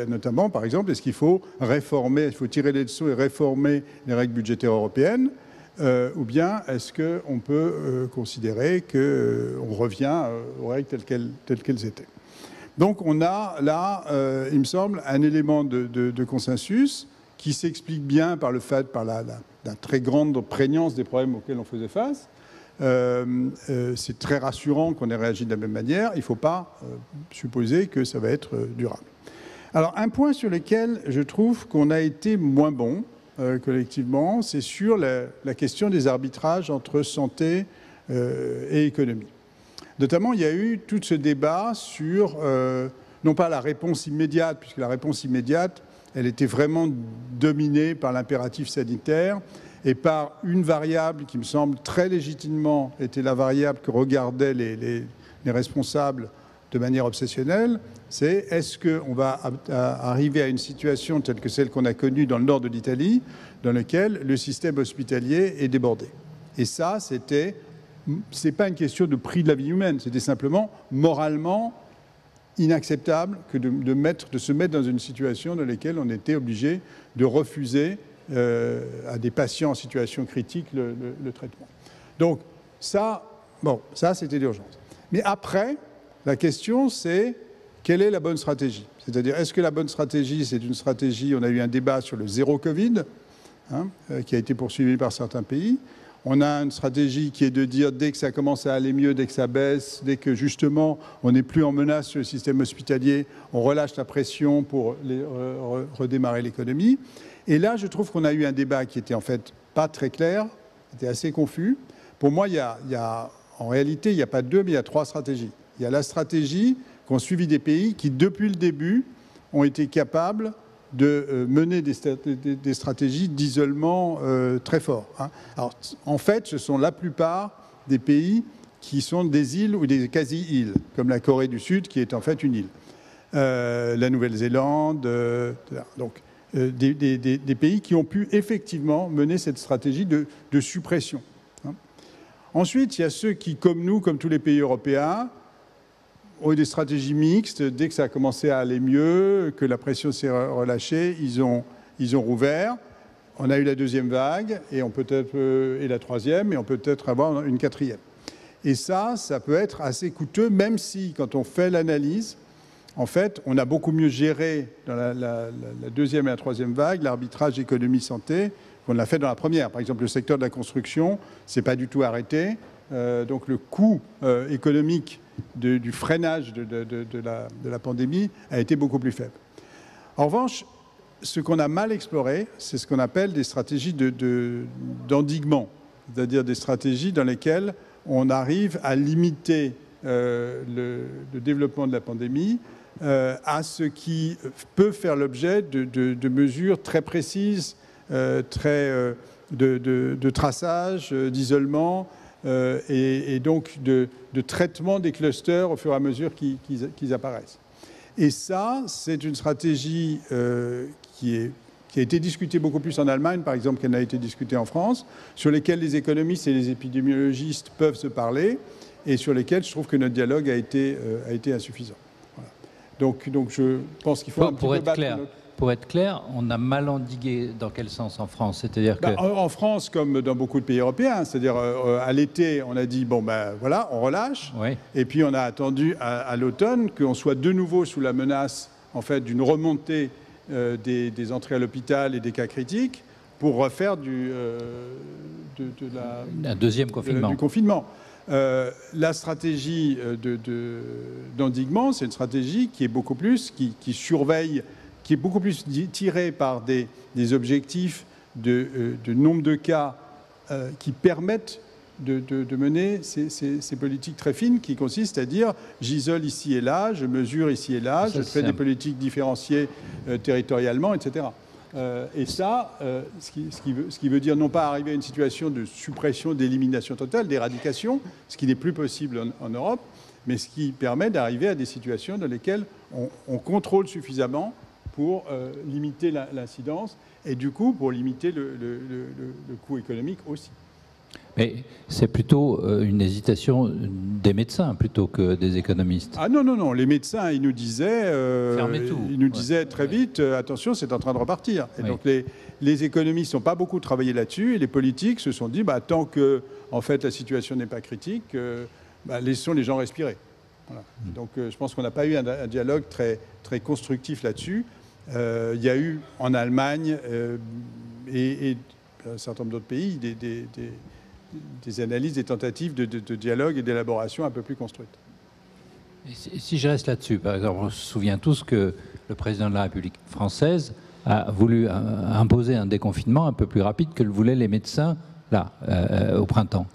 notamment, par exemple, est-ce qu'il faut réformer, il faut tirer les leçons et réformer les règles budgétaires européennes, ou bien est-ce qu'on peut considérer qu'on revient aux règles telles qu'elles étaient. Donc on a là, il me semble, un élément de consensus qui s'explique bien par le fait, par la très grande prégnance des problèmes auxquels on faisait face. C'est très rassurant qu'on ait réagi de la même manière. Il ne faut pas supposer que ça va être durable. Alors, un point sur lequel je trouve qu'on a été moins bon collectivement, c'est sur la question des arbitrages entre santé et économie. Notamment, il y a eu tout ce débat sur, non pas la réponse immédiate, puisque la réponse immédiate, elle était vraiment dominée par l'impératif sanitaire, et par une variable qui me semble très légitimement était la variable que regardaient les responsables de manière obsessionnelle, c'est est-ce qu'on va arriver à une situation telle que celle qu'on a connue dans le nord de l'Italie, dans laquelle le système hospitalier est débordé. Et ça, c'est pas une question de prix de la vie humaine, c'était simplement moralement inacceptable que de se mettre dans une situation dans laquelle on était obligé de refuser à des patients en situation critique le traitement. Donc ça, c'était d'urgence. Mais après, la question c'est quelle est la bonne stratégie? C'est-à-dire, est-ce que la bonne stratégie, c'est une stratégie, on a eu un débat sur le zéro Covid, qui a été poursuivi par certains pays. On a une stratégie qui est de dire, dès que ça commence à aller mieux, dès que ça baisse, dès que justement on n'est plus en menace sur le système hospitalier, on relâche la pression pour redémarrer l'économie. Et là, je trouve qu'on a eu un débat qui était en fait pas très clair, qui était assez confus. Pour moi, en réalité, il n'y a pas deux, mais il y a trois stratégies. Il y a la stratégie qu'ont suivi des pays qui, depuis le début, ont été capables de mener des stratégies d'isolement très forts. Alors, en fait, ce sont la plupart des pays qui sont des îles ou des quasi-îles, comme la Corée du Sud, qui est en fait une île. La Nouvelle-Zélande, donc. des pays qui ont pu effectivement mener cette stratégie de suppression. Ensuite, il y a ceux qui, comme nous, comme tous les pays européens, ont eu des stratégies mixtes. Dès que ça a commencé à aller mieux, que la pression s'est relâchée, ils ont rouvert. On a eu la deuxième vague et la troisième, et on peut peut-être avoir une quatrième. Et ça peut être assez coûteux, même si, quand on fait l'analyse, en fait, on a beaucoup mieux géré dans la deuxième et la troisième vague l'arbitrage économie-santé qu'on l'a fait dans la première. Par exemple, le secteur de la construction, c'est pas du tout arrêté. Donc le coût économique du freinage de la pandémie a été beaucoup plus faible. En revanche, ce qu'on a mal exploré, c'est ce qu'on appelle des stratégies d'endiguement, c'est-à-dire des stratégies dans lesquelles on arrive à limiter le développement de la pandémie à ce qui peut faire l'objet de mesures très précises, de traçage, d'isolement et donc de traitement des clusters au fur et à mesure qu'ils apparaissent. Et ça, c'est une stratégie qui a été discutée beaucoup plus en Allemagne, par exemple, qu'elle n'a été discutée en France, sur lesquelles les économistes et les épidémiologistes peuvent se parler et sur lesquelles je trouve que notre dialogue a été insuffisant. Voilà. Donc je pense qu'il faut un petit peu battre Pour être clair, on a mal endigué dans quel sens en France? C'est-à-dire que... En France, comme dans beaucoup de pays européens, c'est-à-dire à l'été, on a dit, bon ben voilà, on relâche, oui. Et puis on a attendu à l'automne qu'on soit de nouveau sous la menace en fait, d'une remontée des entrées à l'hôpital et des cas critiques pour refaire un deuxième confinement. Du confinement. La stratégie d'endiguement, c'est une stratégie qui est beaucoup plus, qui surveille, qui est beaucoup plus tirée par des objectifs de nombre de cas qui permettent de mener ces politiques très fines qui consistent à dire j'isole ici et là, je mesure ici et là, je fais des politiques différenciées territorialement, etc. Et ça, ce qui veut dire non pas arriver à une situation de suppression, d'élimination totale, d'éradication, ce qui n'est plus possible en Europe, mais ce qui permet d'arriver à des situations dans lesquelles on contrôle suffisamment pour limiter l'incidence et du coup pour limiter le coût économique aussi. Mais c'est plutôt une hésitation des médecins plutôt que des économistes. Ah non, les médecins, ils nous disaient, très vite, attention, c'est en train de repartir. Et donc les économistes n'ont pas beaucoup travaillé là-dessus et les politiques se sont dit, tant que en fait, la situation n'est pas critique, laissons les gens respirer. Voilà. Donc je pense qu'on n'a pas eu un dialogue très, très constructif là-dessus. Il y a eu en Allemagne et un certain nombre d'autres pays des analyses, des tentatives de dialogue et d'élaboration un peu plus construites. Et si je reste là-dessus, par exemple, on se souvient tous que le président de la République française a voulu imposer un déconfinement un peu plus rapide que le voulaient les médecins là, au printemps.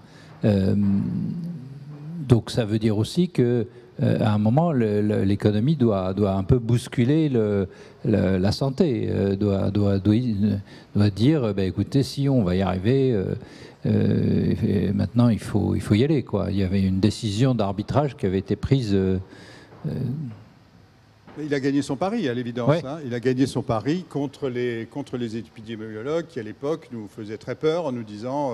Donc ça veut dire aussi que à un moment, l'économie doit un peu bousculer la santé, doit dire, écoutez, si on va y arriver, maintenant il faut y aller, quoi. Il y avait une décision d'arbitrage qui avait été prise. Il a gagné son pari, à l'évidence. Ouais. Hein. Il a gagné son pari contre les épidémiologues qui, à l'époque, nous faisaient très peur en nous disant...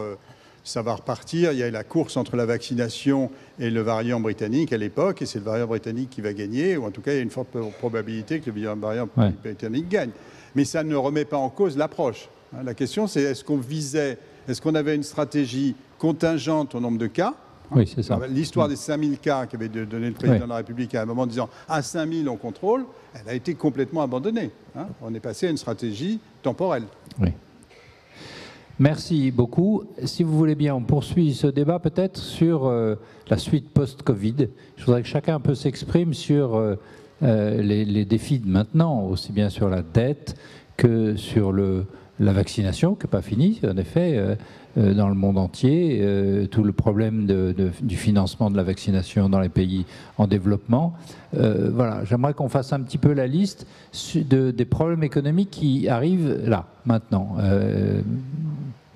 ça va repartir. Il y a la course entre la vaccination et le variant britannique à l'époque, et c'est le variant britannique qui va gagner, ou en tout cas, il y a une forte probabilité que le variant britannique gagne. Mais ça ne remet pas en cause l'approche. La question, c'est est-ce qu'on avait une stratégie contingente au nombre de cas? Oui, c'est ça. L'histoire des 5000 cas qu'avait donné le président de la République à un moment, disant à 5000 on contrôle, elle a été complètement abandonnée. On est passé à une stratégie temporelle. Oui. Merci beaucoup. Si vous voulez bien, on poursuit ce débat peut-être sur la suite post-Covid. Je voudrais que chacun un peu s'exprime sur les défis de maintenant, aussi bien sur la dette que sur la vaccination, qui n'est pas finie, en effet, dans le monde entier, tout le problème du financement de la vaccination dans les pays en développement. Voilà, j'aimerais qu'on fasse un petit peu la liste des problèmes économiques qui arrivent là, maintenant.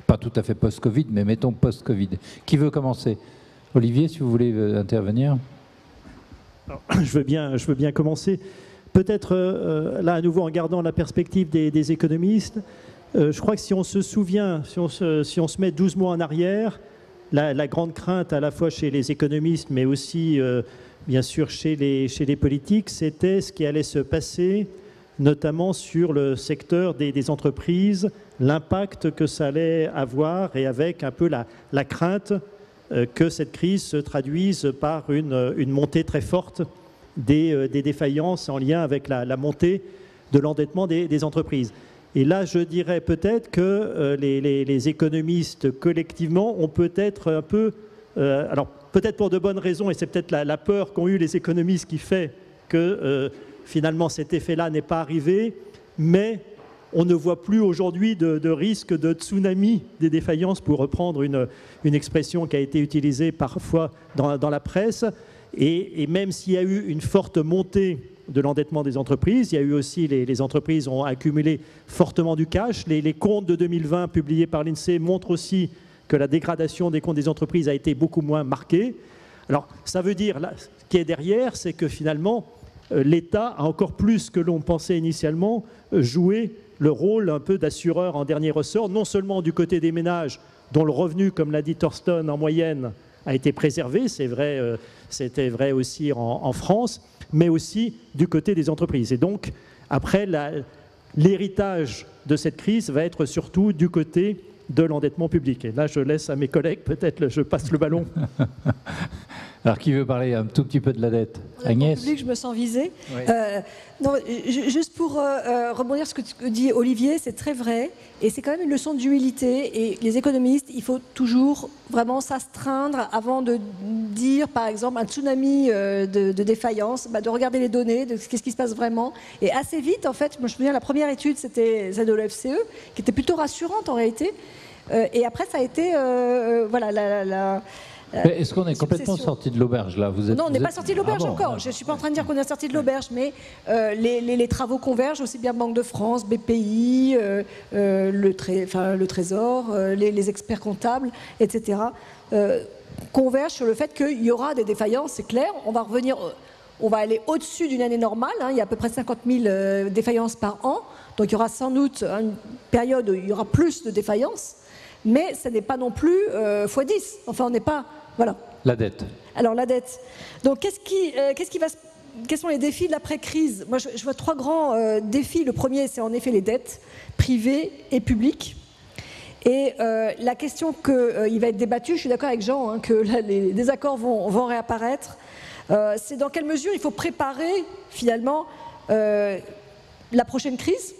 Pas tout à fait post-Covid, mais mettons post-Covid. Qui veut commencer? Olivier, si vous voulez intervenir. Alors, je veux bien commencer peut-être là à nouveau en gardant la perspective des économistes, je crois que si on se souvient, si on se met 12 mois en arrière, la grande crainte à la fois chez les économistes mais aussi bien sûr chez les politiques, c'était ce qui allait se passer notamment sur le secteur des entreprises, l'impact que ça allait avoir et avec un peu la crainte que cette crise se traduise par une montée très forte des défaillances en lien avec la montée de l'endettement des entreprises. Et là, je dirais peut-être que les économistes collectivement ont peut-être un peu, alors peut-être pour de bonnes raisons, et c'est peut-être la peur qu'ont eu les économistes qui fait que finalement cet effet-là n'est pas arrivé, mais on ne voit plus aujourd'hui de risque de tsunami des défaillances, pour reprendre une expression qui a été utilisée parfois dans la presse. Et même s'il y a eu une forte montée de l'endettement des entreprises, il y a eu aussi, les entreprises ont accumulé fortement du cash. Les comptes de 2020 publiés par l'INSEE montrent aussi que la dégradation des comptes des entreprises a été beaucoup moins marquée. Alors ça veut dire, là, ce qui est derrière, c'est que finalement, l'État a encore plus que l'on pensait initialement joué le rôle un peu d'assureur en dernier ressort, non seulement du côté des ménages, dont le revenu, comme l'a dit Thorsten, en moyenne, a été préservé, c'est vrai, c'était vrai aussi en France, mais aussi du côté des entreprises. Et donc, après, l'héritage de cette crise va être surtout du côté de l'endettement public. Et là, je laisse à mes collègues, peut-être je passe le ballon. Alors, qui veut parler un tout petit peu de la dette? Agnès? Public, je me sens visée. Oui. Non, juste pour rebondir sur ce que dit Olivier, c'est très vrai. Et c'est quand même une leçon d'humilité. Et les économistes, il faut toujours vraiment s'astreindre avant de dire, par exemple, un tsunami de défaillance, de regarder les données, de ce qui se passe vraiment. Et assez vite, en fait, moi, je me souviens, la première étude, c'était celle de l'OFCE, qui était plutôt rassurante en réalité. Et après, ça a été, voilà, est-ce qu'on est complètement sorti de l'auberge là? Non, on n'est pas sorti de l'auberge encore. Je ne suis pas en train de dire qu'on est sorti de l'auberge, mais les travaux convergent, aussi bien Banque de France, BPI, le Trésor, les experts comptables, etc. Convergent sur le fait qu'il y aura des défaillances, c'est clair. On va aller au-dessus d'une année normale. Il y a à peu près 50 000 défaillances par an. Donc il y aura sans doute une période où il y aura plus de défaillances. Mais ce n'est pas non plus x10. Enfin, on n'est pas... Voilà. La dette. Alors, la dette. Donc, quels sont les défis de l'après-crise? Moi, je vois trois grands défis. Le premier, c'est en effet les dettes privées et publiques. Et la question qu'il va être débattue, je suis d'accord avec Jean, que là, les désaccords vont réapparaître, c'est dans quelle mesure il faut préparer, finalement, la prochaine crise.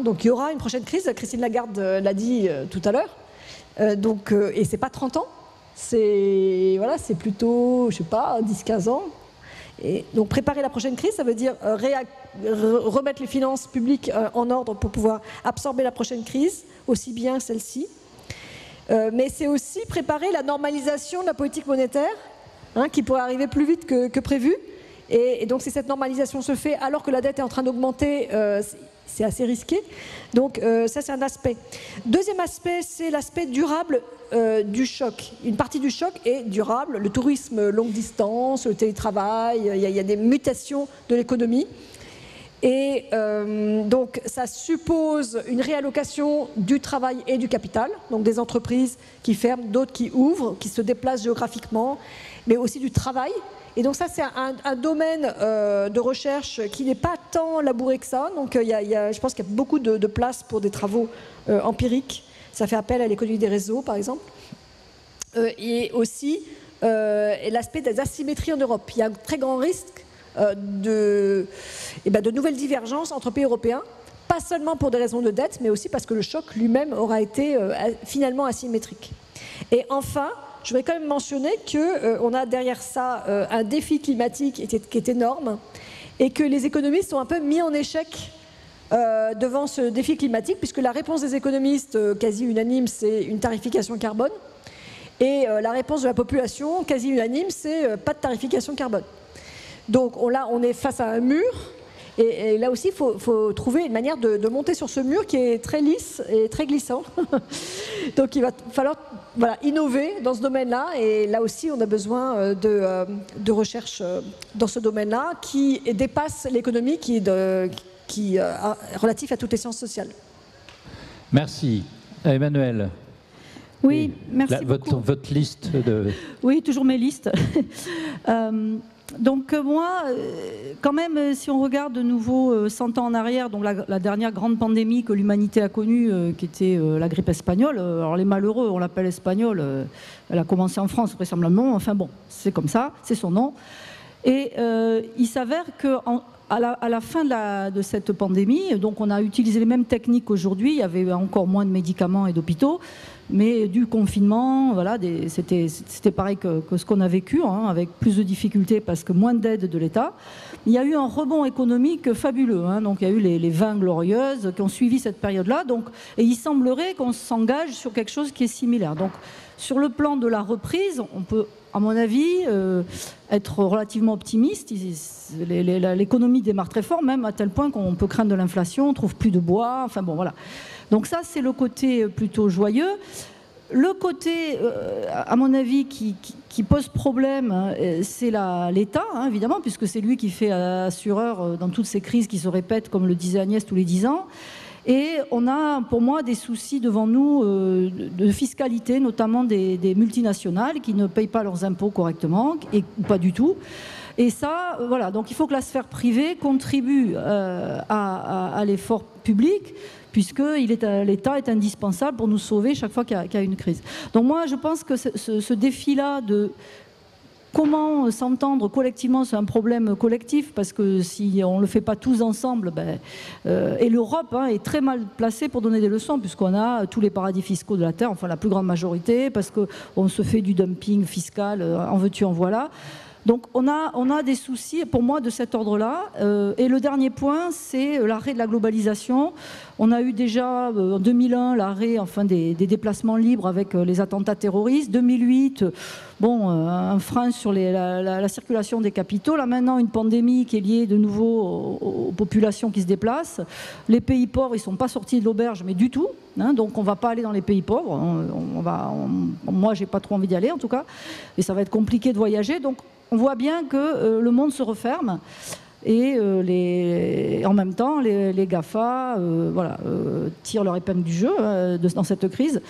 Donc il y aura une prochaine crise, Christine Lagarde l'a dit tout à l'heure, et c'est pas 30 ans, c'est plutôt, je sais pas, 10-15 ans. Et donc préparer la prochaine crise, ça veut dire remettre les finances publiques en ordre pour pouvoir absorber la prochaine crise, aussi bien celle-ci. Mais c'est aussi préparer la normalisation de la politique monétaire, qui pourrait arriver plus vite que prévu. Et donc si cette normalisation se fait alors que la dette est en train d'augmenter, c'est assez risqué. Donc ça, c'est un aspect. Deuxième aspect, c'est l'aspect durable du choc. Une partie du choc est durable. Le tourisme longue distance, le télétravail, il y a des mutations de l'économie. Et donc ça suppose une réallocation du travail et du capital, donc des entreprises qui ferment, d'autres qui ouvrent, qui se déplacent géographiquement, mais aussi du travail. Et donc ça, c'est un domaine de recherche qui n'est pas tant labouré que ça. Donc je pense qu'il y a beaucoup de place pour des travaux empiriques. Ça fait appel à l'économie des réseaux, par exemple. Et aussi l'aspect des asymétries en Europe. Il y a un très grand risque de nouvelles divergences entre pays européens, pas seulement pour des raisons de dette, mais aussi parce que le choc lui-même aura été finalement asymétrique. Et enfin, je voudrais quand même mentionner qu'on a derrière ça un défi climatique qui est énorme et que les économistes sont un peu mis en échec devant ce défi climatique, puisque la réponse des économistes quasi unanime, c'est une tarification carbone, et la réponse de la population quasi unanime, c'est pas de tarification carbone. Donc là, on est face à un mur, Et là aussi, il faut trouver une manière de monter sur ce mur qui est très lisse et très glissant. Donc il va falloir innover dans ce domaine-là. Et là aussi, on a besoin de recherche dans ce domaine-là qui dépasse l'économie, qui est relatif à toutes les sciences sociales. Merci. Emmanuel. Oui, merci beaucoup. Votre liste de... Oui, toujours mes listes. Donc moi, quand même, si on regarde de nouveau 100 ans en arrière, donc la dernière grande pandémie que l'humanité a connue, qui était la grippe espagnole, alors les malheureux, on l'appelle espagnole, elle a commencé en France vraisemblablement, enfin bon, c'est comme ça, c'est son nom. Et il s'avère qu'à la fin de cette pandémie, donc on a utilisé les mêmes techniques qu'aujourd'hui, il y avait encore moins de médicaments et d'hôpitaux, mais du confinement, voilà, c'était pareil que ce qu'on a vécu, hein, avec plus de difficultés parce que moins d'aide de l'État. Il y a eu un rebond économique fabuleux, hein, donc il y a eu les 20 glorieuses qui ont suivi cette période-là, et il semblerait qu'on s'engage sur quelque chose qui est similaire. Donc sur le plan de la reprise, on peut, à mon avis, être relativement optimiste. L'économie démarre très fort, même à tel point qu'on peut craindre de l'inflation, on trouve plus de bois, enfin bon, voilà. Donc ça, c'est le côté plutôt joyeux. Le côté, à mon avis, qui pose problème, c'est l'État, hein, évidemment, puisque c'est lui qui fait assureur dans toutes ces crises qui se répètent, comme le disait Agnès, tous les 10 ans. Et on a, pour moi, des soucis devant nous de fiscalité, notamment des multinationales qui ne payent pas leurs impôts correctement, ou pas du tout. Et ça, voilà, donc il faut que la sphère privée contribue à l'effort public, puisque l'État est indispensable pour nous sauver chaque fois qu'il y a une crise. Donc moi, je pense que ce défi-là de comment s'entendre collectivement, c'est un problème collectif, parce que si on ne le fait pas tous ensemble, et l'Europe est très mal placée pour donner des leçons, puisqu'on a tous les paradis fiscaux de la Terre, enfin la plus grande majorité, parce qu'on se fait du dumping fiscal, en veux-tu, en voilà. Donc on a des soucis, pour moi, de cet ordre-là. Et le dernier point, c'est l'arrêt de la globalisation. On a eu déjà, en 2001, l'arrêt des déplacements libres avec les attentats terroristes. 2008, un frein sur la circulation des capitaux. Là maintenant, une pandémie qui est liée de nouveau aux populations qui se déplacent. Les pays pauvres, ils ne sont pas sortis de l'auberge, mais du tout. Hein, donc on ne va pas aller dans les pays pauvres. Moi, je n'ai pas trop envie d'y aller, en tout cas. Et ça va être compliqué de voyager. Donc on voit bien que le monde se referme et en même temps, les GAFA tirent leur épingle du jeu dans cette crise.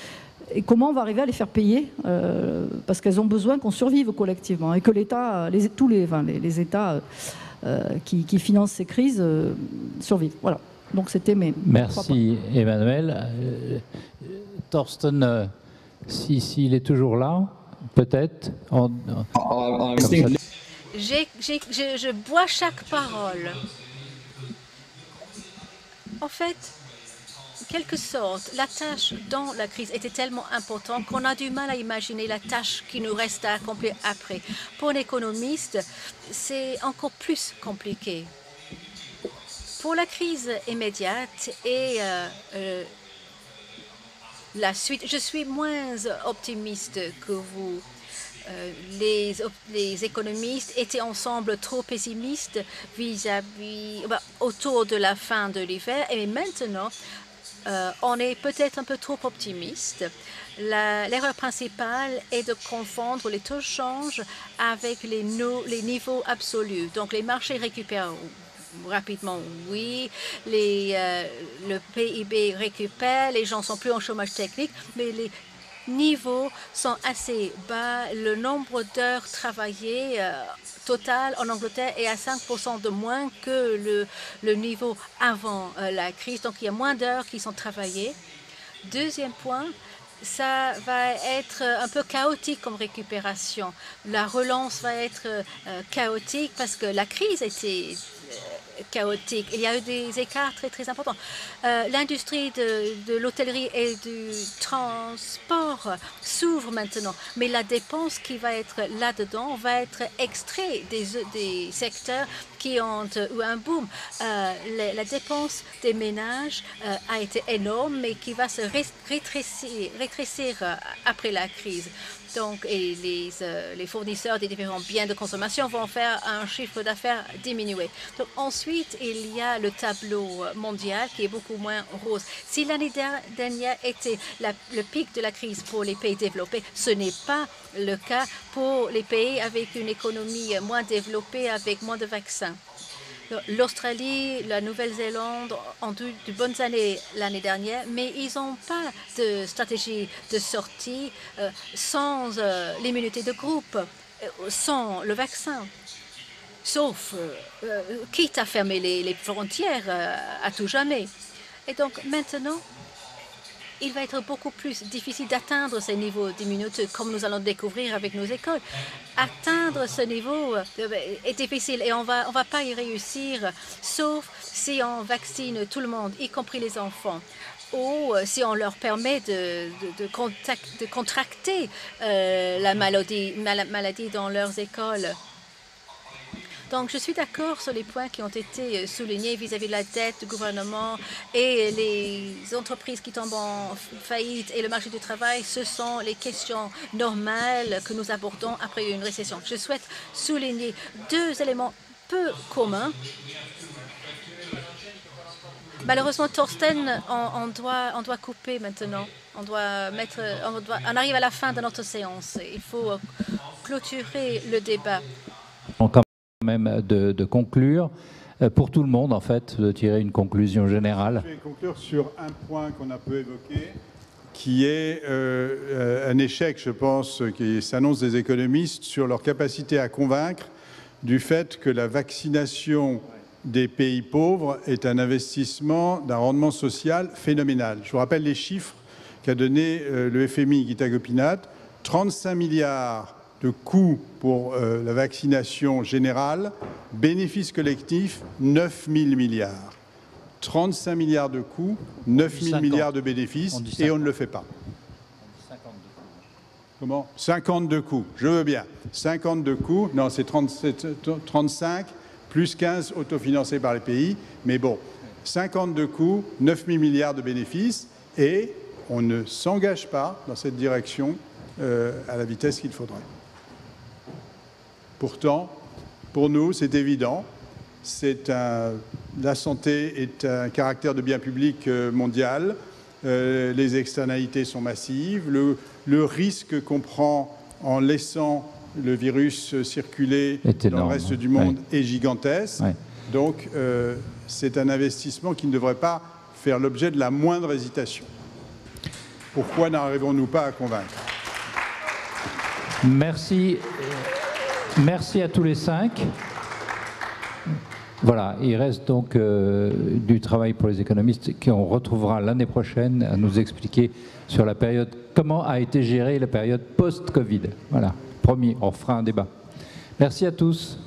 Et comment on va arriver à les faire payer parce qu'elles ont besoin qu'on survive collectivement et que l'État, tous les États qui financent ces crises survivent. Voilà. Donc c'était mes... Merci Emmanuel. Thorsten, s'il est toujours là, peut-être. Je bois chaque parole. En fait, en quelque sorte, la tâche dans la crise était tellement importante qu'on a du mal à imaginer la tâche qui nous reste à accomplir après. Pour un économiste, c'est encore plus compliqué. Pour la crise immédiate et la suite, je suis moins optimiste que vous. Les économistes étaient ensemble trop pessimistes autour de la fin de l'hiver et maintenant on est peut-être un peu trop optimiste. L'erreur principale est de confondre les taux de change avec les niveaux absolus. Donc les marchés récupèrent rapidement, oui, le PIB récupère, les gens sont plus en chômage technique, mais les niveaux sont assez bas. Le nombre d'heures travaillées total en Angleterre est à 5% de moins que le niveau avant la crise. Donc, il y a moins d'heures qui sont travaillées. Deuxième point, ça va être un peu chaotique comme récupération. La relance va être chaotique parce que la crise était chaotique. Il y a eu des écarts très, très importants. L'industrie de l'hôtellerie et du transport s'ouvre maintenant, mais la dépense qui va être là-dedans va être extraite des secteurs qui ont eu un boom. La dépense des ménages a été énorme, mais qui va se rétrécir après la crise. Donc, et les fournisseurs des différents biens de consommation vont faire un chiffre d'affaires diminué. Donc, ensuite, il y a le tableau mondial qui est beaucoup moins rose. Si l'année dernière était le pic de la crise pour les pays développés, ce n'est pas le cas pour les pays avec une économie moins développée, avec moins de vaccins. L'Australie, la Nouvelle-Zélande ont eu de bonnes années l'année dernière, mais ils n'ont pas de stratégie de sortie sans l'immunité de groupe, sans le vaccin. Sauf, quitte à fermer les frontières à tout jamais. Et donc maintenant, il va être beaucoup plus difficile d'atteindre ces niveaux d'immunité, comme nous allons découvrir avec nos écoles. Atteindre ce niveau est difficile et on va pas y réussir, sauf si on vaccine tout le monde, y compris les enfants, ou si on leur permet de contracter la maladie dans leurs écoles. Donc, je suis d'accord sur les points qui ont été soulignés vis-à-vis de la dette du gouvernement et les entreprises qui tombent en faillite et le marché du travail. Ce sont les questions normales que nous abordons après une récession. Je souhaite souligner deux éléments peu communs. Malheureusement, Thorsten, on doit couper maintenant. On arrive à la fin de notre séance. Il faut clôturer le débat. Même de conclure, pour tout le monde en fait, de tirer une conclusion générale. Je vais conclure sur un point qu'on a peu évoqué, qui est un échec, je pense, qui s'annonce des économistes sur leur capacité à convaincre du fait que la vaccination des pays pauvres est un investissement d'un rendement social phénoménal. Je vous rappelle les chiffres qu'a donné le FMI, Gita Gopinath, 35 milliards de coûts pour la vaccination générale, bénéfice collectif 9 000 milliards. 35 milliards de coûts, 9 000 milliards de bénéfices, et on ne le fait pas. 52 coûts. Comment ? 52 coûts, je veux bien. 52 coûts, non, c'est 35, plus 15 autofinancés par les pays, mais bon, 52 coûts, 9 000 milliards de bénéfices, et on ne s'engage pas dans cette direction à la vitesse qu'il faudrait. Pourtant, pour nous, c'est évident, la santé est un caractère de bien public mondial, les externalités sont massives, le risque qu'on prend en laissant le virus circuler dans le reste du monde est gigantesque. Ouais. Donc, c'est un investissement qui ne devrait pas faire l'objet de la moindre hésitation. Pourquoi n'arrivons-nous pas à convaincre ? Merci. Merci à tous les 5. Voilà, il reste donc du travail pour les économistes qu'on retrouvera l'année prochaine à nous expliquer sur la période, comment a été gérée la période post-Covid. Voilà, promis, on fera un débat. Merci à tous.